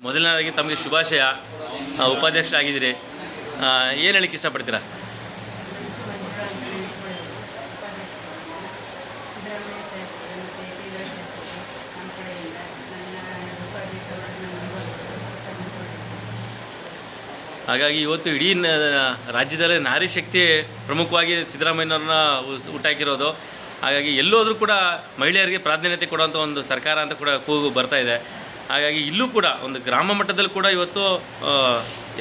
ಮೊದಲನೇದಾಗಿ ತಮಗೆ ಶುಭಾಶಯ. ಉಪಾಧ್ಯಕ್ಷರಾಗಿದ್ದೀರಿ, ಏನು ಹೇಳಕ್ಕೆ ಇಷ್ಟಪಡ್ತೀರಾ? ಹಾಗಾಗಿ ಇವತ್ತು ಇಡೀ ರಾಜ್ಯದಲ್ಲೇ ನಾರಿ ಶಕ್ತಿ ಪ್ರಮುಖವಾಗಿ ಸಿದ್ದರಾಮಯ್ಯನವ್ರನ್ನ ಹುಟ್ಟಾಕಿರೋದು. ಹಾಗಾಗಿ ಎಲ್ಲೋದ್ರೂ ಕೂಡ ಮಹಿಳೆಯರಿಗೆ ಪ್ರಾಧಾನ್ಯತೆ ಕೊಡುವಂಥ ಒಂದು ಸರ್ಕಾರ ಅಂತ ಕೂಡ ಕೂಗು ಬರ್ತಾ ಇದೆ. ಹಾಗಾಗಿ ಇಲ್ಲೂ ಕೂಡ ಒಂದು ಗ್ರಾಮ ಮಟ್ಟದಲ್ಲಿ ಕೂಡ ಇವತ್ತು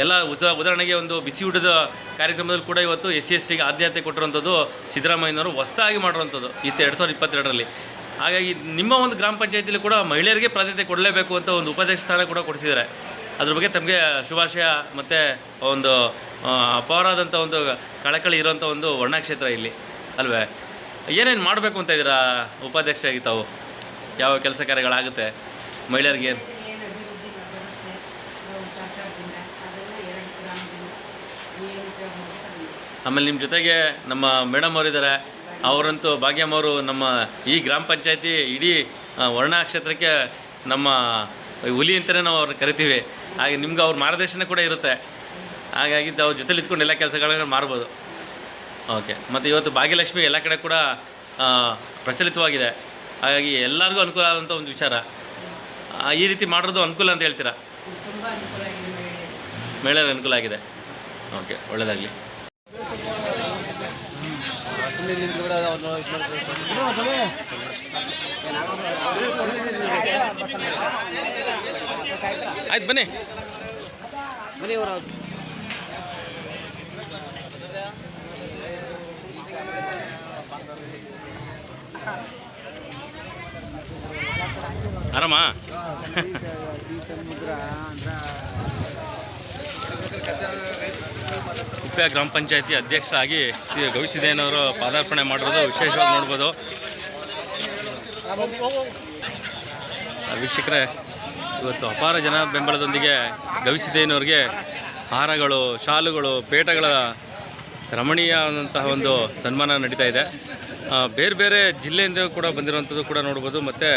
ಎಲ್ಲ ಉದಾಹರಣೆಗೆ ಒಂದು ಬಿಸಿ ಊಟದ ಕಾರ್ಯಕ್ರಮದಲ್ಲಿ ಕೂಡ ಇವತ್ತು SC/STಗೆ ಆದ್ಯತೆ ಕೊಟ್ಟಿರುವಂಥದ್ದು ಸಿದ್ದರಾಮಯ್ಯನವರು ಹೊಸದಾಗಿ ಮಾಡಿರುವಂಥದ್ದು ಈ 2022ರಲ್ಲಿ. ಹಾಗಾಗಿ ನಿಮ್ಮ ಒಂದು ಗ್ರಾಮ ಪಂಚಾಯತಿಲಿ ಕೂಡ ಮಹಿಳೆಯರಿಗೆ ಪ್ರಾಧಾನ್ಯತೆ ಕೊಡಲೇಬೇಕು ಅಂತ ಒಂದು ಉಪಾಧ್ಯಕ್ಷ ಸ್ಥಾನ ಕೂಡ ಕೊಡಿಸಿದ್ದಾರೆ. ಅದ್ರ ಬಗ್ಗೆ ತಮಗೆ ಶುಭಾಶಯ. ಮತ್ತು ಒಂದು ಅಪಾರವಾದಂಥ ಒಂದು ಕಳಕಳಿ ಇರೋಂಥ ಒಂದು ವರ್ಣಕ್ಷೇತ್ರ ಇಲ್ಲಿ ಅಲ್ವೇ? ಏನೇನು ಮಾಡಬೇಕು ಅಂತ ಇದ್ದೀರಾ ಉಪಾಧ್ಯಕ್ಷರಾಗಿ ತಾವು? ಯಾವ ಕೆಲಸ ಕಾರ್ಯಗಳಾಗುತ್ತೆ ಮಹಿಳೆಯರಿಗೆ? ಆಮೇಲೆ ನಿಮ್ಮ ಜೊತೆಗೆ ನಮ್ಮ ಮೇಡಮ್ ಅವರಿದ್ದಾರೆ, ಅವರಂತೂ ಭಾಗ್ಯಮ್ಮ ಅವರು ನಮ್ಮ ಈ ಗ್ರಾಮ ಪಂಚಾಯತಿ ಇಡೀ ವರ್ಣ ಕ್ಷೇತ್ರಕ್ಕೆ ನಮ್ಮ ಹುಲಿ ಅಂತಲೇ ನಾವು ಅವ್ರನ್ನ ಕರಿತೀವಿ. ಹಾಗೆ ನಿಮ್ಗೆ ಅವ್ರ ಮಾರ್ಗದರ್ಶನ ಕೂಡ ಇರುತ್ತೆ. ಹಾಗಾಗಿ ಅವ್ರ ಜೊತೆಲಿ ಇದ್ಕೊಂಡು ಎಲ್ಲ ಕೆಲಸಗಳನ್ನ ಮಾಡ್ಬೋದು. ಓಕೆ. ಮತ್ತು ಇವತ್ತು ಭಾಗ್ಯಲಕ್ಷ್ಮಿ ಎಲ್ಲ ಕಡೆ ಕೂಡ ಪ್ರಚಲಿತವಾಗಿದೆ. ಹಾಗಾಗಿ ಎಲ್ಲರಿಗೂ ಅನುಕೂಲ ಆದಂಥ ಒಂದು ವಿಚಾರ. ಈ ರೀತಿ ಮಾಡೋದು ಅನುಕೂಲ ಅಂತ ಹೇಳ್ತೀರಾ? ಮಹಿಳೆಯರಿಗೆ ಅನುಕೂಲ ಆಗಿದೆ. ಓಕೆ, ಒಳ್ಳೆಯದಾಗಲಿ. ಆಯ್ತು, ಬನ್ನಿ ಆರಾಮ. ಕುಪ್ಪೆ ಗ್ರಾಮ ಪಂಚಾಯತಿ ಅಧ್ಯಕ್ಷರಾಗಿ ಶ್ರೀ ಗವಿಸಿದ್ದೇನವರು ಪಾದಾರ್ಪಣೆ ಮಾಡಿರೋದು ವಿಶೇಷವಾಗಿ ನೋಡ್ಬೋದು. ವೀಕ್ಷಕರೇ, ಇವತ್ತು ಅಪಾರ ಜನ ಬೆಂಬಲದೊಂದಿಗೆ ಗವಿಸಿದ್ದೇನವ್ರಿಗೆ ಹಾರಗಳು, ಶಾಲುಗಳು, ಪೇಟಗಳ ರಮಣೀಯವಾದಂತಹ ಒಂದು ಸನ್ಮಾನ ನಡೀತಾ ಇದೆ. ಬೇರೆ ಬೇರೆ ಜಿಲ್ಲೆಯಿಂದ ಕೂಡ ಬಂದಿರುವಂಥದ್ದು ಕೂಡ ನೋಡ್ಬೋದು. ಮತ್ತು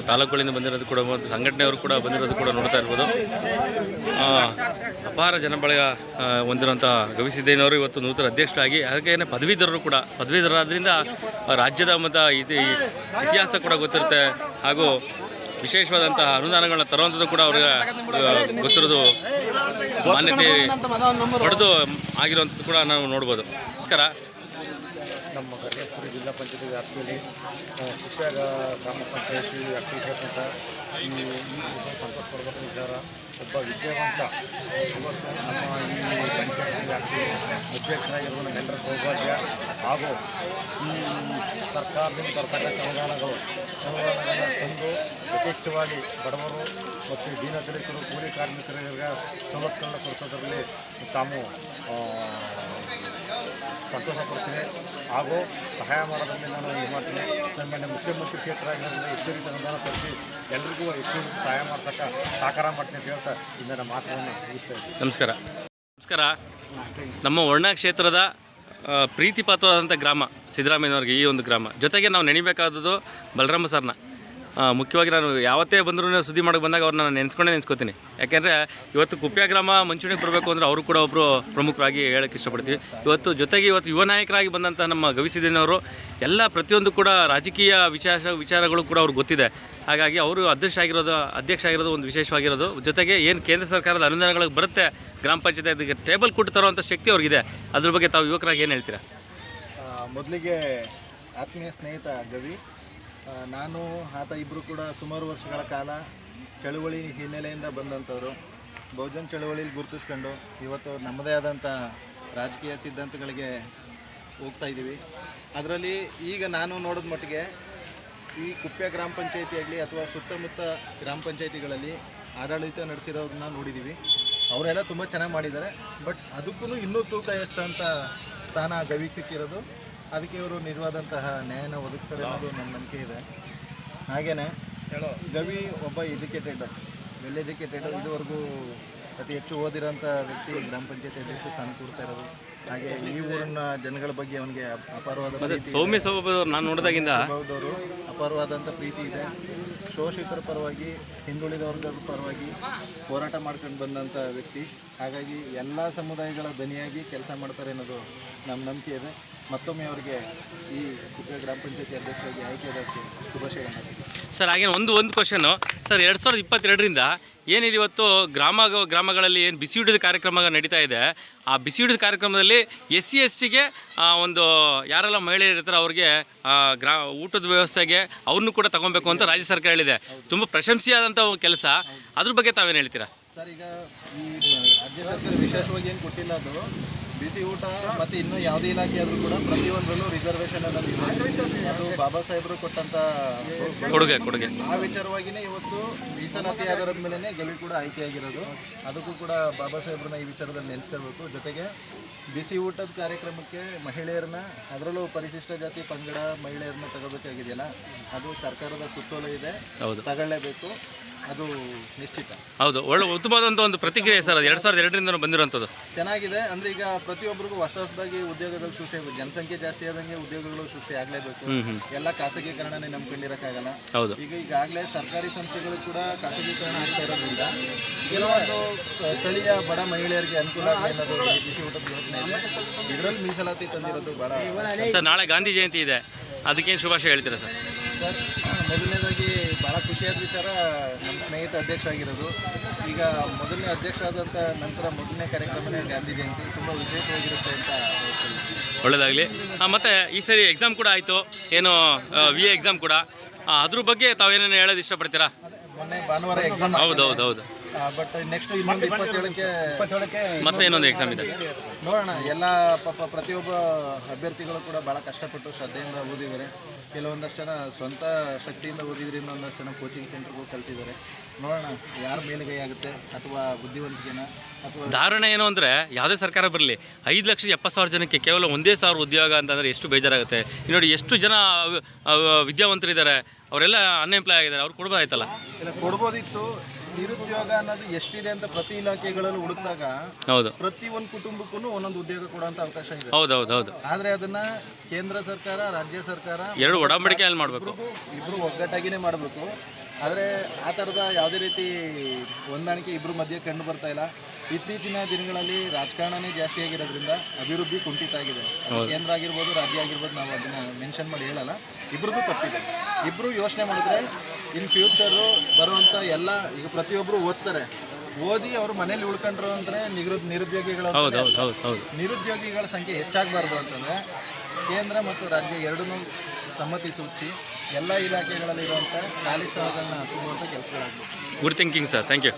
ತಾಲೂಕುಗಳಿಂದ ಬಂದಿರೋದು ಕೂಡ, ಸಂಘಟನೆಯವರು ಕೂಡ ಬಂದಿರೋದು ಕೂಡ ನೋಡ್ತಾ ಇರ್ಬೋದು. ಅಪಾರ ಜನಬಳಗ ಹೊಂದಿರುವಂಥ ಗವಿಸಿದ್ದೇನವರು ಇವತ್ತು ನೂತನ ಅಧ್ಯಕ್ಷರಾಗಿ, ಹಾಗೆಯೇ ಪದವೀಧರರು ಕೂಡ, ಪದವೀಧರರಾದ್ರಿಂದ ರಾಜ್ಯದ ಮತ್ತು ಇತಿಹಾಸ ಕೂಡ ಗೊತ್ತಿರುತ್ತೆ. ಹಾಗೂ ವಿಶೇಷವಾದಂತಹ ಅನುದಾನಗಳನ್ನ ತರುವಂಥದ್ದು ಕೂಡ ಅವ್ರಿಗೆ ಗೊತ್ತಿರೋದು, ಮಾನ್ಯತೆ ಪಡೆದು ಆಗಿರುವಂಥದ್ದು ಕೂಡ ನಾವು ನೋಡ್ಬೋದು. ನಮಸ್ಕಾರ. ನಮ್ಮ ಕರ್ನಾಟಕ ಜಿಲ್ಲಾ ಪಂಚಾಯತಿ ವ್ಯಾಪ್ತಿಯಲ್ಲಿ ಕುಪ್ಪೆ ಗ್ರಾಮ ಪಂಚಾಯತಿ ವ್ಯಾಪ್ತಿಗೆ ಸೇರಿದಂಥ ಈ ಸಂತೋಷ ಪಡಬೇಕ ವಿಚಾರ. ಒಬ್ಬ ವಿದ್ಯಾವಂತ ಇವತ್ತು ನಮ್ಮ ಈ ಪಂಚಾಯತಿ ವ್ಯಾಪ್ತಿಯಲ್ಲಿ ಅಧ್ಯಕ್ಷರಾಗಿರುವ ನಮ್ಮೆಲ್ಲರ ಸೌಭಾಗ್ಯ. ಹಾಗೂ ಈ ಸರ್ಕಾರದಿಂದ ಬರ್ತಕ್ಕಂಥ ಅನುದಾನಗಳನ್ನ ತಂದು ಯಥೇಚ್ಛವಾಗಿ ಬಡವರು ಮತ್ತು ದೀನದಲಿತರು, ಕೂಲಿ ಕಾರ್ಮಿಕರಿಗೆ ಸವಲತ್ತುಗಳನ್ನು ಕೊಡಿಸೋದರಲ್ಲಿ ತಾವು ಸಂತೋಷ ಪಡ್ತೀನಿ. ಹಾಗೂ ಸಹಾಯ ಮಾಡೋದ್ರಲ್ಲಿ ನಾನು ಇದು ಮಾಡ್ತೀನಿ. ನಮ್ಮ ಮುಖ್ಯಮಂತ್ರಿ ಕ್ಷೇತ್ರ ಆಗಿರೋದ್ರಿಂದ ಹೆಚ್ಚು ರೀತಿ ಅನುದಾನ ತರಿಸಿ ಎಲ್ರಿಗೂ ಹೆಚ್ಚು ಸಹಾಯ ಮಾಡ್ಸೋಕ್ಕೆ ಸಹಕಾರ ಮಾಡ್ತೀನಿ ಅಂತ ಹೇಳ್ತಾ ಇಂದಿನ ಮಾತುಗಳನ್ನು ಮುಗಿಸ್ತಾ ಇದ್ದೀನಿ. ನಮಸ್ಕಾರ. ನಮಸ್ಕಾರ. ನಮ್ಮ ವರ್ಣ ಕ್ಷೇತ್ರದ ಪ್ರೀತಿ ಪಾತ್ರವಾದಂಥ ಗ್ರಾಮ ಸಿದ್ದರಾಮಯ್ಯನವ್ರಿಗೆ ಈ ಒಂದು ಗ್ರಾಮ. ಜೊತೆಗೆ ನಾವು ನೆನಿಬೇಕಾದದ್ದು ಬಲರಾಮ ಸರ್ನ. ಮುಖ್ಯವಾಗಿ ನಾನು ಯಾವತ್ತೇ ಬಂದರೂ ಸುದ್ದಿ ಮಾಡೋಕ್ಕೆ ಬಂದಾಗ ಅವ್ರನ್ನ ನಾನು ನೆನೆಸ್ಕೋತೀನಿ. ಯಾಕೆಂದರೆ ಇವತ್ತು ಕುಪ್ಪೆ ಗ್ರಾಮ ಮುಂಚೂಣಿಗೆ ಬರಬೇಕು ಅಂದರೆ ಅವರು ಕೂಡ ಒಬ್ಬರು ಪ್ರಮುಖರಾಗಿ ಹೇಳೋಕ್ಕೆ ಇಷ್ಟಪಡ್ತೀವಿ. ಇವತ್ತು ಯುವ ನಾಯಕರಾಗಿ ಬಂದಂಥ ನಮ್ಮ ಗವಿಸಿದ್ದೇನವರು ಎಲ್ಲ ಪ್ರತಿಯೊಂದು ಕೂಡ ರಾಜಕೀಯ ವಿಚಾರಗಳು ಕೂಡ ಅವ್ರಿಗೆ ಗೊತ್ತಿದೆ. ಹಾಗಾಗಿ ಅವರು ಅಧ್ಯಕ್ಷ ಆಗಿರೋದು ಒಂದು ವಿಶೇಷವಾಗಿರೋದು. ಜೊತೆಗೆ ಏನು ಕೇಂದ್ರ ಸರ್ಕಾರದ ಅನುದಾನಗಳಿಗೆ ಬರುತ್ತೆ ಗ್ರಾಮ ಪಂಚಾಯತಿಗೆ ಟೇಬಲ್ ಕೊಟ್ಟು ತರುವಂಥ ಶಕ್ತಿ ಅವ್ರಿಗಿದೆ. ಅದ್ರ ಬಗ್ಗೆ ತಾವು ಯುವಕರಾಗಿ ಏನು ಹೇಳ್ತೀರಾ? ಮೊದಲಿಗೆ ಆತ್ಮೀಯ ಸ್ನೇಹಿತ ಗವಿ, ನಾನು ಆತ ಇಬ್ಬರು ಕೂಡ ಸುಮಾರು ವರ್ಷಗಳ ಕಾಲ ಚಳುವಳಿ ಹಿನ್ನೆಲೆಯಿಂದ ಬಂದಂಥವರು. ಬಹುಜನ ಚಳುವಳಿಯಲ್ಲಿ ಗುರುತಿಸ್ಕೊಂಡು ಇವತ್ತು ನಮ್ಮದೇ ಆದಂಥ ರಾಜಕೀಯ ಸಿದ್ಧಾಂತಗಳಿಗೆ ಹೋಗ್ತಾ ಇದ್ದೀವಿ. ಅದರಲ್ಲಿ ಈಗ ನಾನು ನೋಡಿದ ಮಟ್ಟಿಗೆ ಈ ಕುಪ್ಪೆ ಗ್ರಾಮ ಪಂಚಾಯತಿ ಆಗಲಿ ಅಥವಾ ಸುತ್ತಮುತ್ತ ಗ್ರಾಮ ಪಂಚಾಯತಿಗಳಲ್ಲಿ ಆಡಳಿತ ನಡೆಸಿರೋರನ್ನ ನೋಡಿದ್ದೀವಿ. ಅವರೆಲ್ಲ ತುಂಬ ಚೆನ್ನಾಗಿ ಮಾಡಿದ್ದಾರೆ. ಬಟ್ ಅದಕ್ಕೂ ಇನ್ನೂ ತೂಕ ಹೆಚ್ಚೋಂಥ ಸ್ಥಾನ ಗವಿ ಸಿಕ್ಕಿರೋದು. ಅದಕ್ಕೆ ಇವರು ನಿಜವಾದಂತಹ ನ್ಯಾಯನ ಒದಗಿಸ್ತಾರೆ ಅನ್ನೋದು ನನ್ನ ನಂಬಿಕೆ ಇದೆ. ಹಾಗೆಯೇ ಗವಿ ಒಬ್ಬ ವೆಲ್ ಎಜುಕೇಟೆಡ್, ಇದುವರೆಗೂ ಅತಿ ಹೆಚ್ಚು ಓದಿರೋಂಥ ವ್ಯಕ್ತಿ ಗ್ರಾಮ ಪಂಚಾಯತಿ ಅಧ್ಯಕ್ಷ ಸ್ಥಾನ ಕೊಡ್ತಾ ಇರೋದು. ಹಾಗೆ ಈ ಊರಿನ ಜನಗಳ ಬಗ್ಗೆ ಅವನಿಗೆ ಅಪಾರವಾದ ಸೌಮ್ಯ ಸ್ವಭಾವದವರು ನಾನು ನೋಡಿದಾಗಿಂದ ಅಪಾರವಾದಂಥ ಪ್ರೀತಿ ಇದೆ. ಶೋಷಿತರ ಪರವಾಗಿ, ಹಿಂದುಳಿದ ವರ್ಗದ ಪರವಾಗಿ ಹೋರಾಟ ಮಾಡ್ಕೊಂಡು ಬಂದಂಥ ವ್ಯಕ್ತಿ. ಹಾಗಾಗಿ ಎಲ್ಲ ಸಮುದಾಯಗಳ ದನಿಯಾಗಿ ಕೆಲಸ ಮಾಡ್ತಾರೆ ಅನ್ನೋದು ನಮ್ಮ ನಂಬಿಕೆ ಇದೆ. ಮತ್ತೊಮ್ಮೆ ಅವರಿಗೆ ಈ ಕುಪ್ಪೆ ಗ್ರಾಮ ಪಂಚಾಯತಿ ಅಧ್ಯಕ್ಷರಾಗಿ ಆಯ್ಕೆಯಾದಕ್ಕೆ ಶುಭಾಶಯಗಳು. ಸರ್ ಹಾಗೇನು ಒಂದು ಕ್ವಶನ್ನು ಸರ್, 2022ರಿಂದ ಏನಿದೆ ಇವತ್ತು ಗ್ರಾಮಗಳಲ್ಲಿ ಏನು ಬಿಸಿ ಊಟದ ಕಾರ್ಯಕ್ರಮ ನಡೀತಾ ಇದೆ, ಆ ಬಿಸಿ ಊಟದ ಕಾರ್ಯಕ್ರಮದಲ್ಲಿ SC/STಗೆ ಒಂದು ಯಾರೆಲ್ಲ ಮಹಿಳೆಯರು ಇರ್ತಾರೆ ಅವ್ರಿಗೆ ಊಟದ ವ್ಯವಸ್ಥೆಗೆ ಅವ್ರನ್ನೂ ಕೂಡ ತಗೊಬೇಕು ಅಂತ ರಾಜ್ಯ ಸರ್ಕಾರ ಹೇಳಿದೆ. ತುಂಬ ಪ್ರಶಂಸೆಯಾದಂಥ ಕೆಲಸ. ಅದ್ರ ಬಗ್ಗೆ ತಾವೇನು ಹೇಳ್ತೀರಾ? ಸರ್, ಈಗ ಈ ರಾಜ್ಯ ಸರ್ಕಾರ ವಿಶೇಷವಾಗಿ ಏನು ಕೊಟ್ಟಿಲ್ಲ, ಅದು ಬಿಸಿ ಊಟ ಮತ್ತು ಇನ್ನೂ ಯಾವುದೇ ಇಲಾಖೆ ಆದರೂ ಕೂಡ ಪ್ರತಿಯೊಂದರಲ್ಲೂ ರಿಸರ್ವೇಷನ್ ಅನ್ನೋದು ಇದೆ. ಅದು ಬಾಬಾ ಸಾಹೇಬರು ಕೊಟ್ಟಂಥ ಕೊಡುಗೆ ಆ ವಿಚಾರವಾಗಿಯೇ ಇವತ್ತು ಮೀಸಲಾತಿ ಆಧಾರದ ಮೇಲೆ ಗವಿ ಕೂಡ ಆಯ್ಕೆಯಾಗಿರೋದು. ಅದಕ್ಕೂ ಕೂಡ ಬಾಬಾ ಸಾಹೇಬ್ರನ್ನ ಈ ವಿಚಾರದಲ್ಲಿ ನೆನೆಸ್ಕೋಬೇಕು. ಜೊತೆಗೆ ಬಿಸಿ ಊಟದ ಕಾರ್ಯಕ್ರಮಕ್ಕೆ ಮಹಿಳೆಯರನ್ನ, ಅದರಲ್ಲೂ ಪರಿಶಿಷ್ಟ ಜಾತಿ ಪಂಗಡ ಮಹಿಳೆಯರನ್ನ ತಗೋಬೇಕಾಗಿದೆಯಲ್ಲ, ಅದು ಸರ್ಕಾರದ ಸುತ್ತೋಲೆ ಇದೆ, ತಗೊಳ್ಳೇಬೇಕು, ಅದು ನಿಶ್ಚಿತ. ಹೌದು, ಒಳ್ಳೆ ಉತ್ತಮವಾದಂಥ ಒಂದು ಪ್ರತಿಕ್ರಿಯೆ ಸರ್. ಅದು 2002ರಿಂದ ಬಂದಿರೋಂಥದ್ದು ಚೆನ್ನಾಗಿದೆ. ಅಂದರೆ ಈಗ ಪ್ರತಿಯೊಬ್ಬರಿಗೂ ಹೊಸದಾಗಿ ಉದ್ಯೋಗಗಳು ಸೃಷ್ಟಿ ಆಗಬೇಕು. ಜನಸಂಖ್ಯೆ ಜಾಸ್ತಿ ಆದಂಗೆ ಉದ್ಯೋಗಗಳು ಸೃಷ್ಟಿ ಆಗಲೇಬೇಕು. ಎಲ್ಲ ಖಾಸಗೀಕರಣನೇ ನಂಬ್ಕೊಂಡಿರೋಕ್ಕಾಗಲ್ಲ. ಈಗ ಈಗಾಗಲೇ ಸರ್ಕಾರಿ ಸಂಸ್ಥೆಗಳು ಕೂಡ ಖಾಸಗೀಕರಣ ಆಗ್ತಾ ಇರೋದ್ರಿಂದ ಕೆಲವೊಂದು ಸ್ಥಳೀಯ ಬಡ ಮಹಿಳೆಯರಿಗೆ ಅನುಕೂಲ ಅನ್ನೋದು ಬಿಸಿ ಊಟದ ಯೋಜನೆ ಇದೆ. ಇದರಲ್ಲಿ ಮೀಸಲಾತಿ ತಂದಿರೋದು ಬಹಳ. ಸರ್, ನಾಳೆ ಗಾಂಧಿ ಜಯಂತಿ ಇದೆ, ಅದಕ್ಕೇನು ಶುಭಾಶಯ ಹೇಳ್ತೀರಾ ಸರ್? ಸರ್, ಮೊದಲನೇದಾಗಿ ಭಾಳ ಖುಷಿಯಾದ ವಿಚಾರ ನಮ್ಮ ಸ್ನೇಹಿತ ಅಧ್ಯಕ್ಷ ಆಗಿರೋದು. ಈಗ ಮೊದಲನೇ ಅಧ್ಯಕ್ಷ ಆದಂಥ ನಂತರ ಮೊದಲನೇ ಕಾರ್ಯಕ್ರಮನೇ ಗಾಂಧಿ ಜಯಂತಿ. ತುಂಬ ವಿಶೇಷವಾಗಿರುತ್ತೆ ಅಂತ ಹೇಳ್ತೀನಿ. ಒಳ್ಳೆಯದಾಗಲಿ. ಮತ್ತು ಈ ಸರಿ ಎಕ್ಸಾಮ್ ಕೂಡ ಆಯಿತು, ಏನು VA ಎಕ್ಸಾಮ್ ಕೂಡ, ಅದ್ರ ಬಗ್ಗೆ ತಾವೇನೇನು ಹೇಳೋದು ಇಷ್ಟಪಡ್ತೀರಾ? ಮೊನ್ನೆ ಭಾನುವಾರ ಎಕ್ಸಾಮ್. ಹೌದು. ಬಟ್ ನೆಕ್ಸ್ಟ್ ಇನ್ನೊಂದು 27ಕ್ಕೆ ಮತ್ತೆ ಇನ್ನೊಂದು ಎಕ್ಸಾಮ್ ಇದೆ. ನೋಡೋಣ. ಎಲ್ಲ ಪ್ರತಿಯೊಬ್ಬ ಅಭ್ಯರ್ಥಿಗಳು ಕೂಡ ಭಾಳ ಕಷ್ಟಪಟ್ಟು ಶ್ರದ್ಧೆಯಿಂದ ಓದಿದ್ದಾರೆ. ಕೆಲವೊಂದಷ್ಟು ಜನ ಸ್ವಂತ ಶಕ್ತಿಯಿಂದ ಓದಿದ್ರಿಂದ ಒಂದಷ್ಟು ಜನ ಕೋಚಿಂಗ್ ಸೆಂಟರ್ಗೂ ಕಲ್ತಿದ್ದಾರೆ. ನೋಡೋಣ ಯಾರ ಮೇಲುಗೈ ಆಗುತ್ತೆ, ಅಥವಾ ಬುದ್ಧಿವಂತಿಕೆನ, ಅಥವಾ ಧಾರಣೆ ಏನು ಅಂದರೆ ಯಾವುದೇ ಸರ್ಕಾರ ಬರಲಿ 5,70,000 ಜನಕ್ಕೆ ಕೇವಲ 1,000 ಉದ್ಯೋಗ ಅಂತಂದರೆ ಎಷ್ಟು ಬೇಜಾರಾಗುತ್ತೆ. ನೋಡಿ, ಎಷ್ಟು ಜನ ವಿದ್ಯಾವಂತರಿದ್ದಾರೆ, ಅವರೆಲ್ಲ ಅನ್ಎಂಪ್ಲಾಯ್ ಆಗಿದ್ದಾರೆ, ಅವ್ರು ಕೊಡ್ಬೋದಾಯ್ತಲ್ಲ. ಇಲ್ಲ, ಕೊಡ್ಬೋದಿತ್ತು. ನಿರುದ್ಯೋಗ ಅನ್ನೋದು ಎಷ್ಟಿದೆ ಅಂತ ಪ್ರತಿ ಇಲಾಖೆಗಳಲ್ಲಿ ಹುಡುಕಿದಾಗ ಪ್ರತಿ ಒಂದು ಕುಟುಂಬಕ್ಕೂ ಒಂದೊಂದು ಉದ್ಯೋಗ ಕೊಡುವಂತ ಅವಕಾಶ ಇದೆ. ಹೌದು. ಆದ್ರೆ ಅದನ್ನ ಕೇಂದ್ರ ಸರ್ಕಾರ, ರಾಜ್ಯ ಸರ್ಕಾರ ಎರಡು ಒಡಂಬಡಿಕೆಯಲ್ಲಿ ಮಾಡಬೇಕು, ಇಬ್ರು ಒಗ್ಗಟ್ಟಾಗಿನೇ ಮಾಡಬೇಕು. ಆದರೆ ಆ ಥರದ ಯಾವುದೇ ರೀತಿ ಹೊಂದಾಣಿಕೆ ಇಬ್ಬರ ಮಧ್ಯೆ ಕಂಡು ಬರ್ತಾ ಇಲ್ಲ. ಇತ್ತೀಚಿನ ದಿನಗಳಲ್ಲಿ ರಾಜಕಾರಣನೇ ಜಾಸ್ತಿ ಆಗಿರೋದ್ರಿಂದ ಅಭಿವೃದ್ಧಿ ಕುಂಠಿತ ಆಗಿದೆ. ಕೇಂದ್ರ ಆಗಿರ್ಬೋದು, ರಾಜ್ಯ ಆಗಿರ್ಬೋದು, ನಾವು ಅದನ್ನು ಮೆನ್ಷನ್ ಮಾಡಿ ಹೇಳಲ್ಲ. ಇಬ್ಬರದ್ದು ತಪ್ಪಿದೆ. ಇಬ್ಬರು ಯೋಚನೆ ಮಾಡಿದ್ರೆ ಇನ್ ಫ್ಯೂಚರು ಬರುವಂಥ ಎಲ್ಲ, ಈಗ ಪ್ರತಿಯೊಬ್ಬರು ಓದ್ತಾರೆ, ಓದಿ ಅವರು ಮನೇಲಿ ಉಳ್ಕೊಂಡ್ರು ಅಂದರೆ ನಿರುದ್ಯೋಗಿಗಳ ಸಂಖ್ಯೆ ಹೆಚ್ಚಾಗಬಾರ್ದು ಅಂತಂದರೆ ಕೇಂದ್ರ ಮತ್ತು ರಾಜ್ಯ ಎರಡನ್ನೂ ಸಮ್ಮತಿ ಸೂಚಿಸಿ ಎಲ್ಲ ಇಲಾಖೆಗಳಲ್ಲಿರುವಂಥ ಖಾಲಿ ಸ್ಥಳಗಳನ್ನ ತುಂಬುವಂಥ ಕೆಲಸಗಳಾಗಬೇಕು. Good thinking sir, thank you.